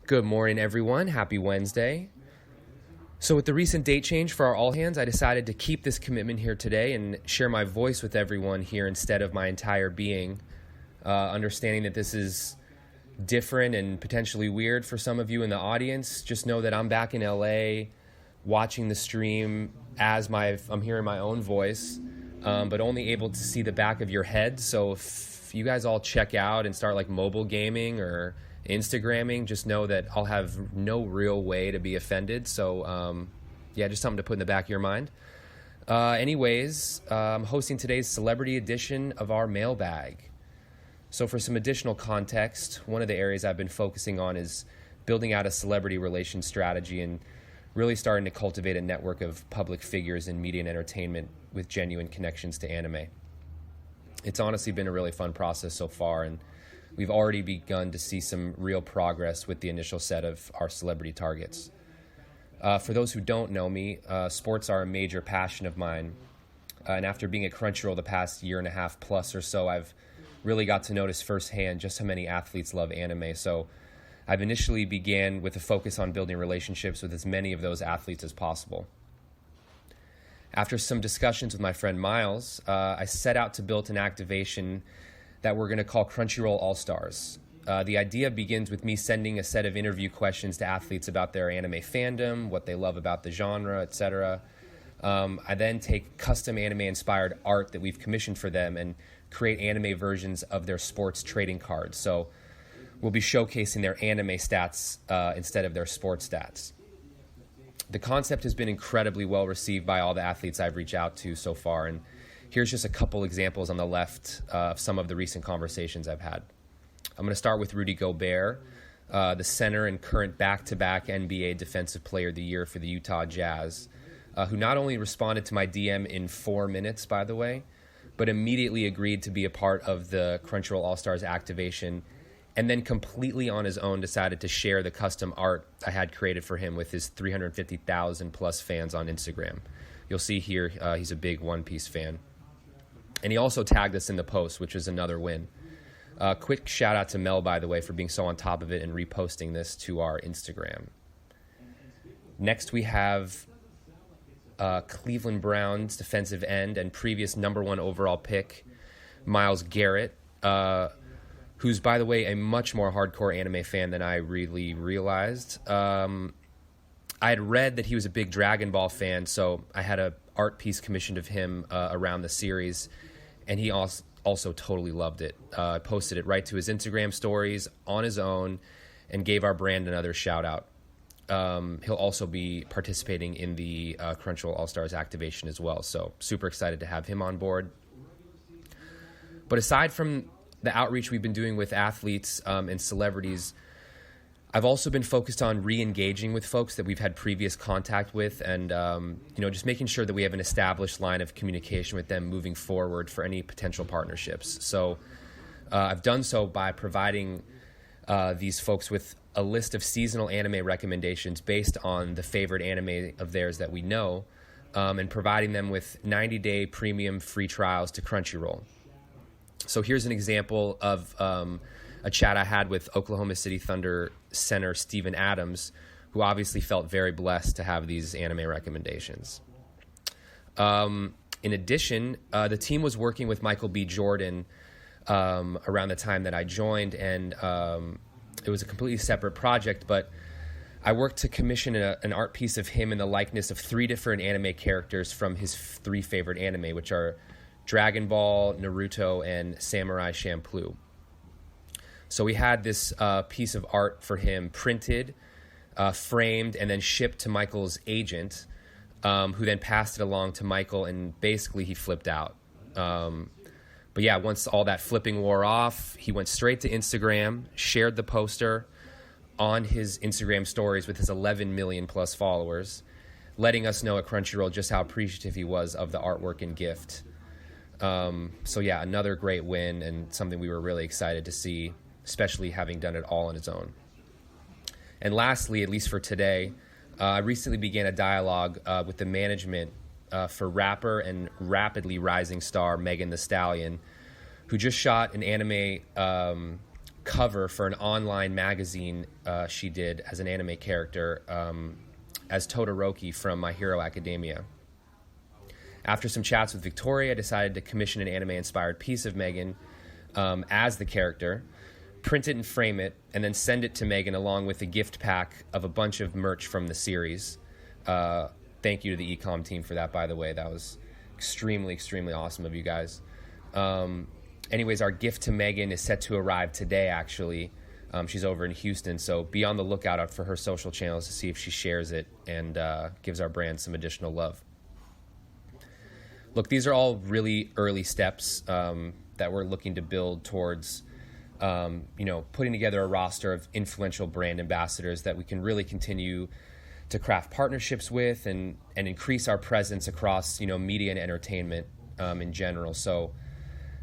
Good morning, everyone. Happy Wednesday. So with the recent date change for our all hands, I decided to keep this commitment here today and share my voice with everyone here instead of my entire being, understanding that this is different and potentially weird for some of you in the audience. Just know that I'm back in LA watching the stream as I'm hearing my own voice, but only able to see the back of your head. So if you guys all check out and start like mobile gaming or Instagramming, just know that I'll have no real way to be offended. So just something to put in the back of your mind. I'm hosting today's celebrity edition of our Mailbag. So for some additional context, one of the areas I've been focusing on is building out a celebrity relations strategy and really starting to cultivate a network of public figures in media and entertainment with genuine connections to anime. It's honestly been a really fun process so far, and we've already begun to see some real progress with the initial set of our celebrity targets. For those who don't know me, sports are a major passion of mine. And after being at Crunchyroll the past year and a half plus or so, I've really got to notice firsthand just how many athletes love anime. So I've initially began with a focus on building relationships with as many of those athletes as possible. After some discussions with my friend Miles, I set out to build an activation that we're going to call Crunchyroll All-Stars. The idea begins with me sending a set of interview questions to athletes about their anime fandom, what they love about the genre, etc. I then take custom anime-inspired art that we've commissioned for them and create anime versions of their sports trading cards. So we'll be showcasing their anime stats instead of their sports stats. The concept has been incredibly well received by all the athletes I've reached out to so far, and here's just a couple examples on the left of some of the recent conversations I've had. I'm going to start with Rudy Gobert, the center and current back-to-back NBA Defensive Player of the Year for the Utah Jazz, who not only responded to my DM in 4 minutes, by the way, but immediately agreed to be a part of the Crunchyroll All-Stars activation, and then completely on his own decided to share the custom art I had created for him with his 350,000 plus fans on Instagram. You'll see here he's a big One Piece fan. And he also tagged us in the post, which is another win. Quick shout out to Mel, by the way, for being so on top of it and reposting this to our Instagram. Next, we have Cleveland Browns defensive end and previous number 1 overall pick, Myles Garrett, who's, by the way, a much more hardcore anime fan than I really realized. I had read that he was a big Dragon Ball fan, so I had an art piece commissioned of him around the series, and he also totally loved it. I posted it right to his Instagram stories on his own and gave our brand another shout out. He'll also be participating in the Crunchyroll All-Stars activation as well, so super excited to have him on board. But aside from the outreach we've been doing with athletes and celebrities, I've also been focused on re-engaging with folks that we've had previous contact with and just making sure that we have an established line of communication with them moving forward for any potential partnerships. So I've done so by providing these folks with a list of seasonal anime recommendations based on the favorite anime of theirs that we know, and providing them with 90-day premium free trials to Crunchyroll. So here's an example of a chat I had with Oklahoma City Thunder center Steven Adams, who obviously felt very blessed to have these anime recommendations. In addition, the team was working with Michael B. Jordan around the time that I joined, and it was a completely separate project, but I worked to commission an art piece of him in the likeness of 3 different anime characters from his 3 favorite anime, which are Dragon Ball, Naruto, and Samurai Champloo. So we had this piece of art for him printed, framed, and then shipped to Michael's agent, who then passed it along to Michael, and basically he flipped out. But yeah, once all that flipping wore off, he went straight to Instagram, shared the poster on his Instagram stories with his 11 million plus followers, letting us know at Crunchyroll just how appreciative he was of the artwork and gift. So yeah, another great win and something we were really excited to see, especially having done it all on its own. And lastly, at least for today, I recently began a dialogue with the management for rapper and rapidly rising star Megan Thee Stallion, who just shot an anime cover for an online magazine she did as an anime character, as Todoroki from My Hero Academia. After some chats with Victoria, I decided to commission an anime-inspired piece of Megan as the character, print it and frame it, and then send it to Megan along with a gift pack of a bunch of merch from the series. Thank you to the Ecom team for that, by the way. That was extremely, extremely awesome of you guys. Anyways, our gift to Megan is set to arrive today, actually. She's over in Houston, so be on the lookout for her social channels to see if she shares it and gives our brand some additional love. Look, these are all really early steps that we're looking to build towards, putting together a roster of influential brand ambassadors that we can really continue to craft partnerships with and increase our presence across, media and entertainment in general. So,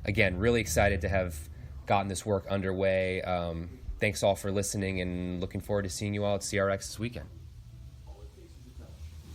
again, really excited to have gotten this work underway. Thanks all for listening, and looking forward to seeing you all at CRX this weekend.